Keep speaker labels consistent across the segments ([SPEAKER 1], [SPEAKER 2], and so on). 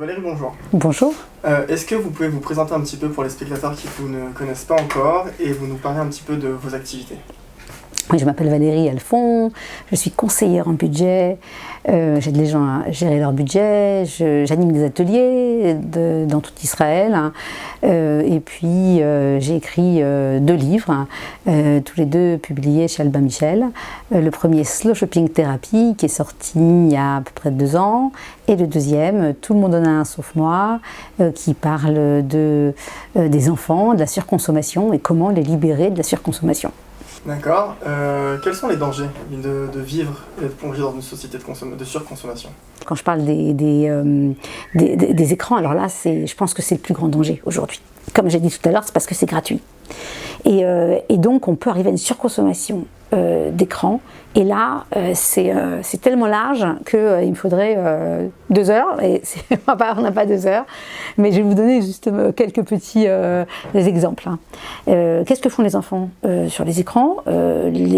[SPEAKER 1] Valérie, bonjour.
[SPEAKER 2] Bonjour.
[SPEAKER 1] Est-ce que vous pouvez vous présenter un petit peu pour les spectateurs qui vous ne connaissent pas encore et vous nous parler un petit peu de vos activités?
[SPEAKER 2] Je m'appelle Valérie Alphon, je suis conseillère en budget, j'aide les gens à gérer leur budget, j'anime des ateliers dans tout Israël et puis j'ai écrit 2 livres, tous les 2 publiés chez Albin Michel. Le premier, Slow Shopping Therapy, qui est sorti il y a à peu près 2 ans, et le deuxième, Tout le monde en a un sauf moi, qui parle des enfants, de la surconsommation et comment les libérer de la surconsommation.
[SPEAKER 1] D'accord. Quels sont les dangers de vivre et de plonger dans une société de surconsommation?
[SPEAKER 2] Quand je parle des écrans, alors là, je pense que c'est le plus grand danger aujourd'hui. Comme j'ai dit tout à l'heure, c'est parce que c'est gratuit. Et donc, on peut arriver à une surconsommation d'écran. Et là, c'est tellement large qu'il me faudrait 2 heures. Et on n'a pas 2 heures. Mais je vais vous donner juste quelques petits exemples. Qu'est-ce que font les enfants sur les écrans?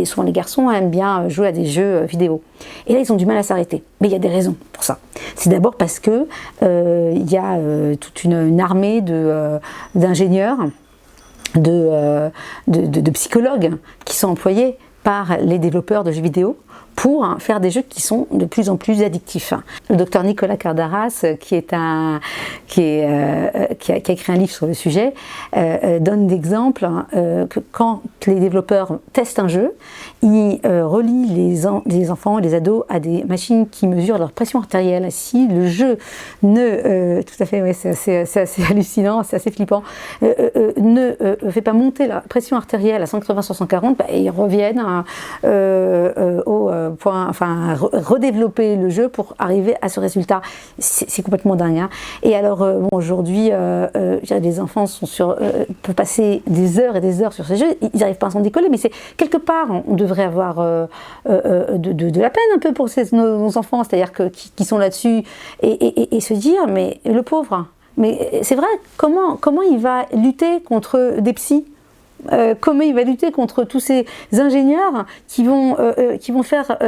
[SPEAKER 2] Souvent les garçons aiment bien jouer à des jeux vidéo. Et là, ils ont du mal à s'arrêter. Mais il y a des raisons pour ça. C'est d'abord parce que il y a toute une armée d'ingénieurs, de psychologues qui sont employés par les développeurs de jeux vidéo pour faire des jeux qui sont de plus en plus addictifs. Le docteur Nicolas Kardaras, qui a écrit un livre sur le sujet, donne d'exemples que quand les développeurs testent un jeu, ils relient les enfants et les ados à des machines qui mesurent leur pression artérielle. Si le jeu tout à fait, ouais, c'est assez hallucinant, c'est assez flippant, ne fait pas monter la pression artérielle à 180-140, ils reviennent au point, enfin redévelopper le jeu pour arriver à ce résultat. C'est complètement dingue. Hein. Et alors aujourd'hui, les enfants peuvent passer des heures et des heures sur ces jeux. Ils n'arrivent pas à s'en décoller, mais c'est quelque part on devrait avoir de la peine un peu pour nos enfants, c'est-à-dire qui sont là-dessus et se dire mais le pauvre. Mais c'est vrai, comment il va lutter contre des psys? Comment il va lutter contre tous ces ingénieurs qui vont faire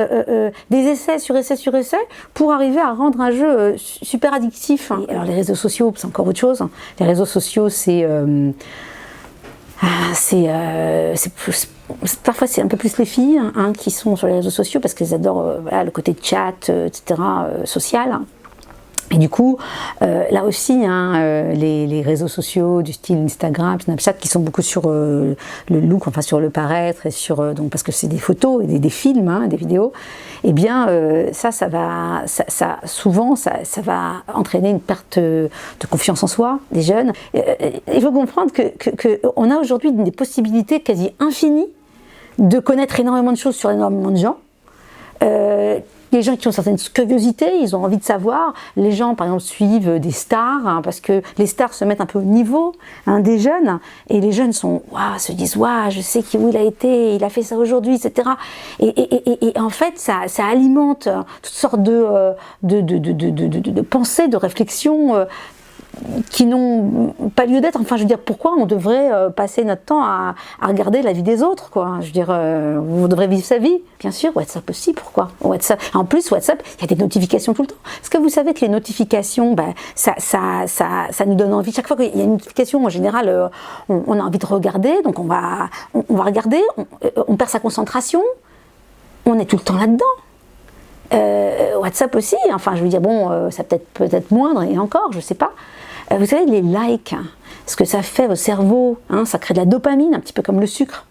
[SPEAKER 2] des essais sur essais sur essais pour arriver à rendre un jeu super addictif. Et alors les réseaux sociaux, c'est encore autre chose. Les réseaux sociaux, parfois c'est un peu plus les filles qui sont sur les réseaux sociaux parce qu'elles adorent le côté chat, etc., social. Et du coup, là aussi, les réseaux sociaux du style Instagram, Snapchat, qui sont beaucoup sur le look, enfin sur le paraître, et donc parce que c'est des photos et des films, des vidéos, eh bien, souvent, ça va entraîner une perte de confiance en soi des jeunes. Il faut comprendre qu'on a aujourd'hui des possibilités quasi infinies de connaître énormément de choses sur énormément de gens. Les gens qui ont certaines curiosités, ils ont envie de savoir. Les gens, par exemple, suivent des stars, parce que les stars se mettent un peu au niveau des jeunes. Et les jeunes se disent, je sais où il a été, il a fait ça aujourd'hui, etc. Et en fait, ça alimente toutes sortes de pensées, de réflexions qui n'ont pas lieu d'être. Enfin, je veux dire, pourquoi on devrait passer notre temps à regarder la vie des autres, quoi? Je veux dire, on devrait vivre sa vie. Bien sûr, WhatsApp aussi, pourquoi? WhatsApp. En plus, WhatsApp, il y a des notifications tout le temps. Est-ce que vous savez que les notifications, ça nous donne envie. Chaque fois qu'il y a une notification, en général, on a envie de regarder, donc on va regarder, on perd sa concentration, on est tout le temps là-dedans. WhatsApp aussi, enfin, je veux dire, ça peut-être moindre, et encore, je sais pas. Vous savez, les likes, ce que ça fait au cerveau, ça crée de la dopamine, un petit peu comme le sucre.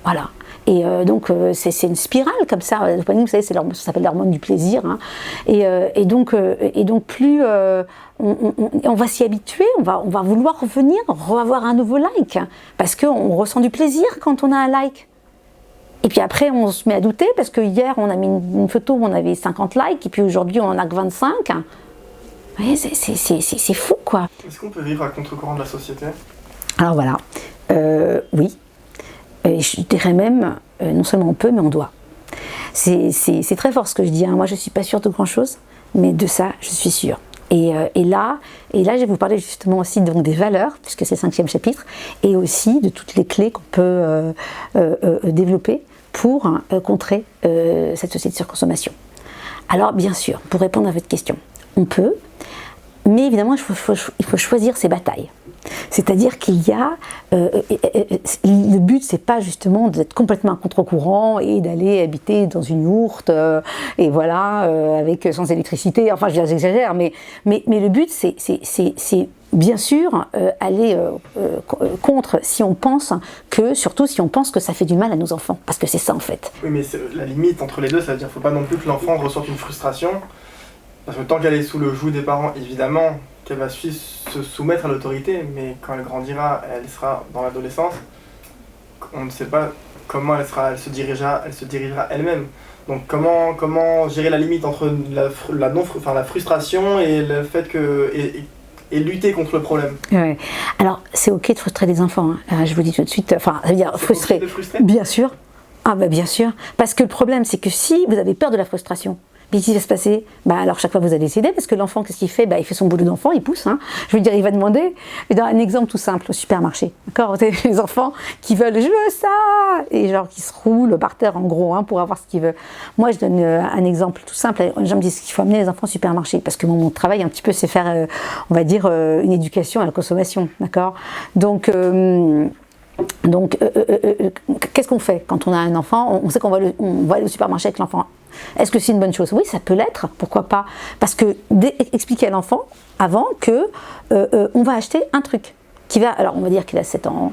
[SPEAKER 2] Voilà. Et donc, c'est une spirale comme ça. La dopamine, vous savez, ça s'appelle l'hormone du plaisir. Et donc, plus on va s'y habituer, on va vouloir revenir, avoir un nouveau like, parce qu'on ressent du plaisir quand on a un like. Et puis après, on se met à douter, parce que hier, on a mis une photo où on avait 50 likes, et puis aujourd'hui, on en a que 25. Vous voyez, c'est fou, quoi.
[SPEAKER 1] Est-ce qu'on peut vivre à contre-courant de la société?
[SPEAKER 2] Alors voilà, oui. Je dirais même, non seulement on peut, mais on doit. C'est très fort ce que je dis. Moi, je ne suis pas sûre de grand-chose, mais de ça, je suis sûre. Et là, je vais vous parler justement aussi donc, des valeurs, puisque c'est le 5e chapitre, et aussi de toutes les clés qu'on peut développer pour contrer cette société de surconsommation. Alors, bien sûr, pour répondre à votre question, on peut Mais évidemment, il faut choisir ses batailles. C'est-à-dire qu'il y a... le but, c'est pas justement d'être complètement à contre-courant et d'aller habiter dans une yourte, et voilà, avec sans électricité, enfin, j'exagère, mais le but, c'est bien sûr aller contre surtout si on pense que ça fait du mal à nos enfants, parce que c'est ça en fait.
[SPEAKER 1] Oui, mais la limite entre les deux, ça veut dire qu'il ne faut pas non plus que l'enfant ressorte une frustration, parce que tant qu'elle est sous le joug des parents, évidemment qu'elle va se soumettre à l'autorité, mais quand elle grandira, elle sera dans l'adolescence, on ne sait pas comment elle se dirigera elle-même. Donc comment gérer la limite entre la frustration et le fait que... Et lutter contre le problème.
[SPEAKER 2] Ouais. Alors, c'est ok de frustrer les enfants, hein. Je vous dis tout de suite, enfin, ça veut dire frustrer. Bien sûr. Ah ben bien sûr. Parce que le problème, c'est que si vous avez peur de la frustration, puis qu'est-ce qui va se passer? Alors chaque fois vous allez céder, parce que l'enfant, qu'est-ce qu'il fait? Il fait son boulot d'enfant, il pousse, hein. Je veux dire, il va demander. Je vais donner un exemple tout simple, au supermarché. D'accord? Les enfants qui veulent, je veux ça! Et genre qui se roulent par terre en gros, hein, pour avoir ce qu'ils veulent. Moi, je donne un exemple tout simple. Les gens me disent qu'il faut amener les enfants au supermarché, parce que mon travail un petit peu, c'est faire, on va dire, une éducation à la consommation. D'accord? Donc qu'est-ce qu'on fait quand on a un enfant? On sait qu'on va aller au supermarché avec l'enfant. Est-ce que c'est une bonne chose? Oui, ça peut l'être, pourquoi pas? Parce que expliquer à l'enfant avant que on va acheter un truc qui va, alors on va dire qu'il a 7 ans,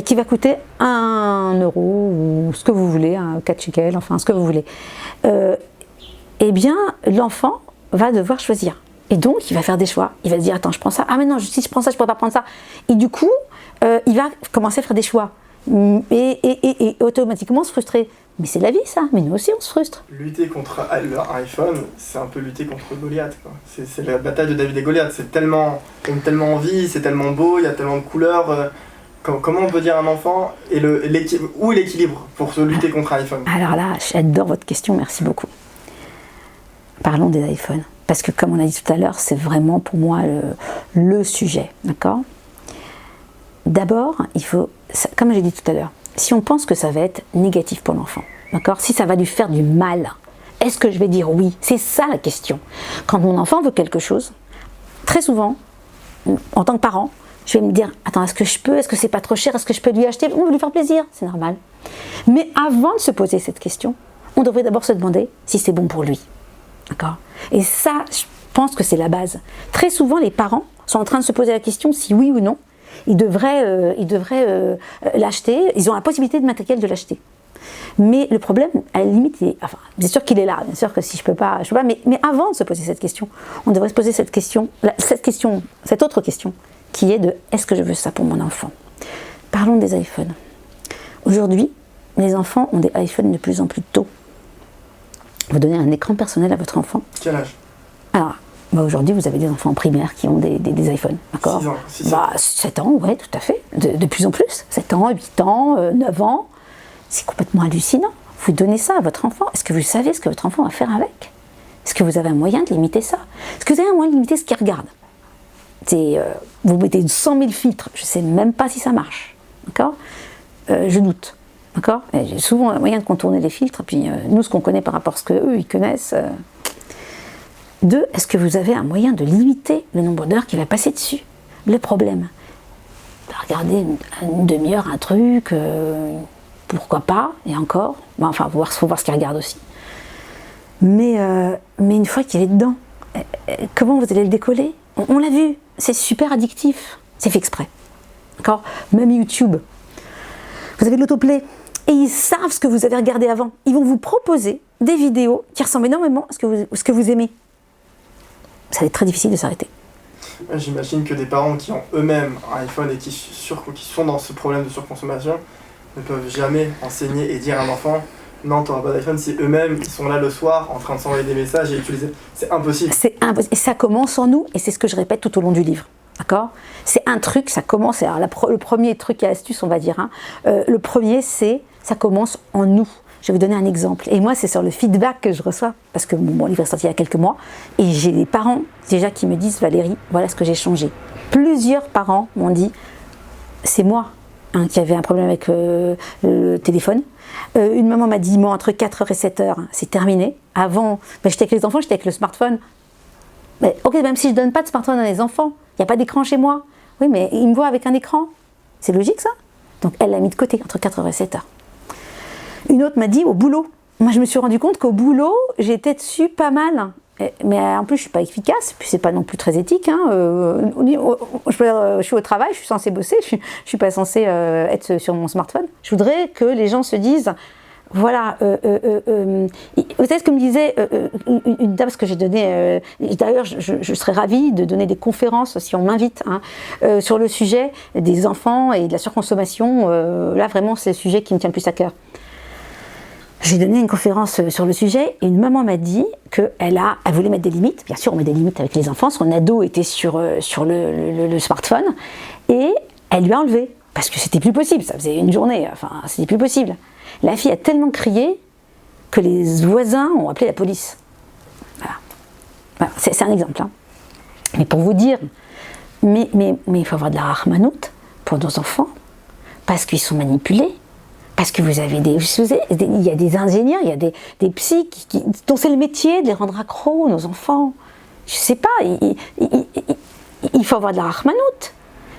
[SPEAKER 2] qui va coûter 1 euro ou ce que vous voulez, 4 shekels, enfin ce que vous voulez. Eh bien, l'enfant va devoir choisir. Et donc, il va faire des choix. Il va se dire, attends, je prends ça. Ah mais non, si je prends ça, je ne pourrais pas prendre ça. Et du coup, il va commencer à faire des choix. Et automatiquement se frustrer. Mais c'est la vie, ça. Mais nous aussi, on se frustre.
[SPEAKER 1] Lutter contre l'iPhone, c'est un peu lutter contre Goliath, quoi. C'est la bataille de David et Goliath. C'est tellement, on a tellement envie, c'est tellement beau, il y a tellement de couleurs. Comment on peut dire à un enfant où est l'équilibre pour se lutter contre un iPhone?
[SPEAKER 2] Alors là, j'adore votre question, merci beaucoup. Parlons des iPhones. Parce que comme on a dit tout à l'heure, c'est vraiment pour moi le sujet. D'accord? D'abord, il faut, comme j'ai dit tout à l'heure, si on pense que ça va être négatif pour l'enfant, d'accord, si ça va lui faire du mal, est-ce que je vais dire oui? C'est ça la question. Quand mon enfant veut quelque chose, très souvent, en tant que parent, je vais me dire, attends, est-ce que je peux? Est-ce que c'est pas trop cher? Est-ce que je peux lui acheter? On veut lui faire plaisir, c'est normal. Mais avant de se poser cette question, on devrait d'abord se demander si c'est bon pour lui. D'accord? Et ça, je pense que c'est la base. Très souvent, les parents sont en train de se poser la question si oui ou non, ils devraient l'acheter, ils ont la possibilité de matériel de l'acheter. Mais le problème, à la limite, bien sûr qu'il est là, bien sûr que si je peux pas, mais avant de se poser cette question, on devrait se poser cette autre question, qui est de est-ce que je veux ça pour mon enfant? Parlons des iPhones. Aujourd'hui, les enfants ont des iPhones de plus en plus tôt. Vous donnez un écran personnel à votre enfant.
[SPEAKER 1] Quel âge?
[SPEAKER 2] Alors, aujourd'hui, vous avez des enfants en primaire qui ont des iPhones, d'accord?
[SPEAKER 1] 6 ans.
[SPEAKER 2] 7 ans, ouais, tout à fait. De plus en plus. 7 ans, 8 ans, 9 ans. C'est complètement hallucinant. Vous donnez ça à votre enfant. Est-ce que vous savez ce que votre enfant va faire avec? Est-ce que vous avez un moyen de limiter ça? Est-ce que vous avez un moyen de limiter ce qu'il regarde? Vous mettez 100 000 filtres, je ne sais même pas si ça marche. D'accord? Je doute. D'accord? J'ai souvent un moyen de contourner les filtres, puis nous, ce qu'on connaît par rapport à ce qu'eux, ils connaissent. Deux, est-ce que vous avez un moyen de limiter le nombre d'heures qui va passer dessus? Le problème, regarder une demi-heure un truc, pourquoi pas, et encore, enfin, faut voir ce qu'il regarde aussi. Mais une fois qu'il est dedans, comment vous allez le décoller? On l'a vu, c'est super addictif, c'est fait exprès. D'accord? Même YouTube, vous avez de l'autoplay, et ils savent ce que vous avez regardé avant. Ils vont vous proposer des vidéos qui ressemblent énormément à ce que vous aimez. Ça va être très difficile de s'arrêter.
[SPEAKER 1] J'imagine que des parents qui ont eux-mêmes un iPhone et qui sont dans ce problème de surconsommation ne peuvent jamais enseigner et dire à un enfant non, tu n'auras pas d'iPhone si eux-mêmes ils sont là le soir en train de s'envoyer des messages et utiliser. C'est impossible. C'est impossible.
[SPEAKER 2] Et ça commence en nous, et c'est ce que je répète tout au long du livre. D'accord? C'est un truc, ça commence. Alors le premier truc et astuce, on va dire, hein, le premier, c'est ça commence en nous. Je vais vous donner un exemple. Et moi, c'est sur le feedback que je reçois, parce que mon livre est sorti il y a quelques mois, et j'ai des parents déjà qui me disent, Valérie, voilà ce que j'ai changé. Plusieurs parents m'ont dit, c'est moi qui avait un problème avec le téléphone. Une maman m'a dit, moi, entre 4h et 7h, c'est terminé. Avant, j'étais avec les enfants, j'étais avec le smartphone. Mais, ok, même si je ne donne pas de smartphone à mes enfants, il n'y a pas d'écran chez moi. Oui, mais ils me voient avec un écran. C'est logique ça? Donc elle l'a mis de côté entre 4h et 7h. Une autre m'a dit au boulot. Moi je me suis rendu compte qu'au boulot, j'étais dessus pas mal. Mais en plus je ne suis pas efficace, puis c'est pas non plus très éthique. Hein. Je suis au travail, je suis censée bosser, je ne suis pas censée être sur mon smartphone. Je voudrais que les gens se disent, voilà, vous savez ce que me disait une dame, ce que j'ai donné, d'ailleurs je serais ravie de donner des conférences si on m'invite, hein, sur le sujet des enfants et de la surconsommation, là vraiment c'est le sujet qui me tient le plus à cœur. J'ai donné une conférence sur le sujet et une maman m'a dit qu'elle voulait mettre des limites, bien sûr on met des limites avec les enfants, son ado était sur le smartphone et elle lui a enlevé, parce que c'était plus possible, ça faisait une journée, enfin c'était plus possible. La fille a tellement crié que les voisins ont appelé la police. Voilà. C'est un exemple. Hein. Mais pour vous dire, mais il faut avoir de la rahmanout pour nos enfants, parce qu'ils sont manipulés, parce que vous avez il y a des ingénieurs, il y a des psys dont c'est le métier de les rendre accros, nos enfants. Je sais pas, il faut avoir de la rahmanout.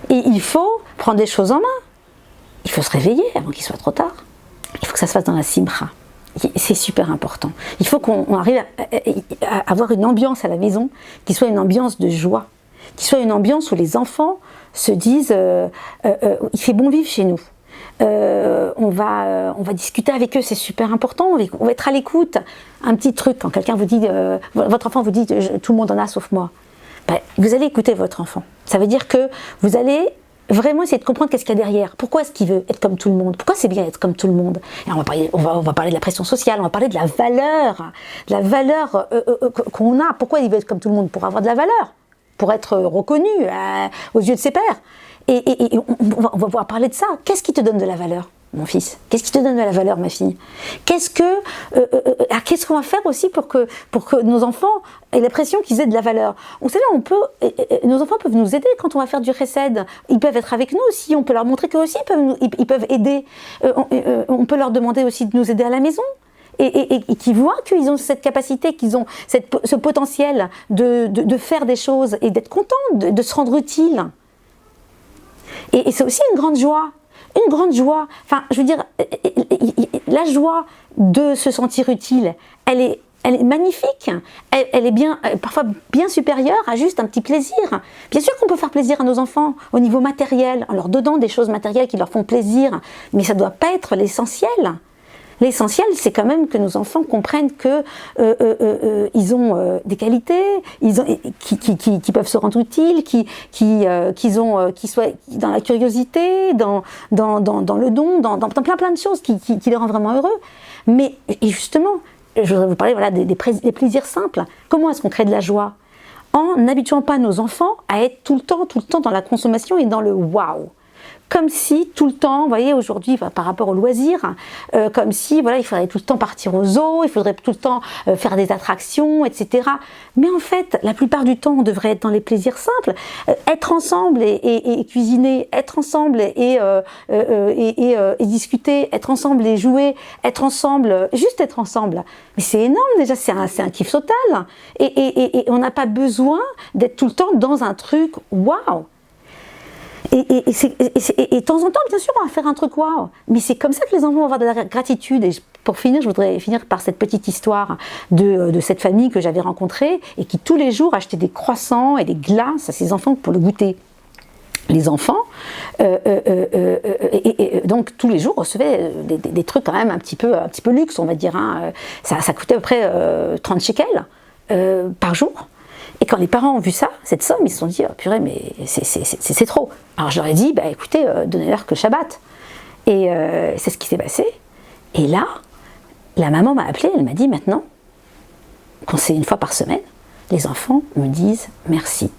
[SPEAKER 2] Et il faut prendre les choses en main. Il faut se réveiller avant qu'il soit trop tard. Il faut que ça se fasse dans la simcha. C'est super important. Il faut qu'on arrive à avoir une ambiance à la maison qui soit une ambiance de joie, qui soit une ambiance où les enfants se disent il fait bon vivre chez nous. On va discuter avec eux, c'est super important. On va être à l'écoute. Un petit truc, quand quelqu'un vous dit, votre enfant vous dit tout le monde en a sauf moi, ben, vous allez écouter votre enfant. Ça veut dire que vous allez vraiment essayer de comprendre qu'est-ce qu'il y a derrière. Pourquoi est-ce qu'il veut être comme tout le monde? Pourquoi c'est bien être comme tout le monde? Et on va parler de la pression sociale, on va parler de la valeur qu'on a. Pourquoi il veut être comme tout le monde? Pour avoir de la valeur, pour être reconnu aux yeux de ses pairs. Et on va pouvoir parler de ça. Qu'est-ce qui te donne de la valeur, mon fils? Qu'est-ce qui te donne de la valeur, ma fille? Qu'est-ce qu'on va faire aussi pour que nos enfants aient l'impression qu'ils aient de la valeur? Vous savez, nos enfants peuvent nous aider quand on va faire du chesed. Ils peuvent être avec nous aussi. On peut leur montrer qu'eux aussi ils peuvent aider. On peut leur demander aussi de nous aider à la maison. Et qu'ils voient qu'ils ont cette capacité, qu'ils ont ce potentiel de faire des choses et d'être contents, de se rendre utile. Et c'est aussi une grande joie. Une grande joie. Enfin, je veux dire, la joie de se sentir utile, elle est magnifique. Elle est parfois bien supérieure à juste un petit plaisir. Bien sûr qu'on peut faire plaisir à nos enfants au niveau matériel, en leur donnant des choses matérielles qui leur font plaisir, mais ça ne doit pas être l'essentiel. L'essentiel, c'est quand même que nos enfants comprennent qu'ils ont des qualités, qui peuvent se rendre utiles, qu'ils soient dans la curiosité, dans le don, dans plein de choses qui les rendent vraiment heureux. Mais et justement, je voudrais vous parler des plaisirs simples. Comment est-ce qu'on crée de la joie? En n'habituant pas nos enfants à être tout le temps dans la consommation et dans le waouh. Comme si tout le temps, vous voyez aujourd'hui par rapport aux loisirs, comme si voilà, il faudrait tout le temps partir au zoo, il faudrait tout le temps faire des attractions, etc. Mais en fait, la plupart du temps, on devrait être dans les plaisirs simples, être ensemble et cuisiner, être ensemble et discuter, être ensemble et jouer, être ensemble, juste être ensemble. Mais c'est énorme déjà, c'est un kiff total. Et on n'a pas besoin d'être tout le temps dans un truc waouh. Et de temps en temps, bien sûr, on va faire un truc waouh. Mais c'est comme ça que les enfants vont avoir de la gratitude. Et pour finir, je voudrais finir par cette petite histoire de cette famille que j'avais rencontrée et qui tous les jours achetait des croissants et des glaces à ses enfants pour le goûter. Les enfants, donc tous les jours recevaient des trucs quand même un petit peu luxe, on va dire. Hein. Ça coûtait à peu près 30 shekels par jour. Et quand les parents ont vu ça, cette somme, ils se sont dit oh, purée, mais c'est trop. Alors je leur ai dit bah, écoutez, donnez-leur que Shabbat. Et c'est ce qui s'est passé. Et là, la maman m'a appelée, elle m'a dit maintenant, quand c'est une fois par semaine, les enfants me disent merci.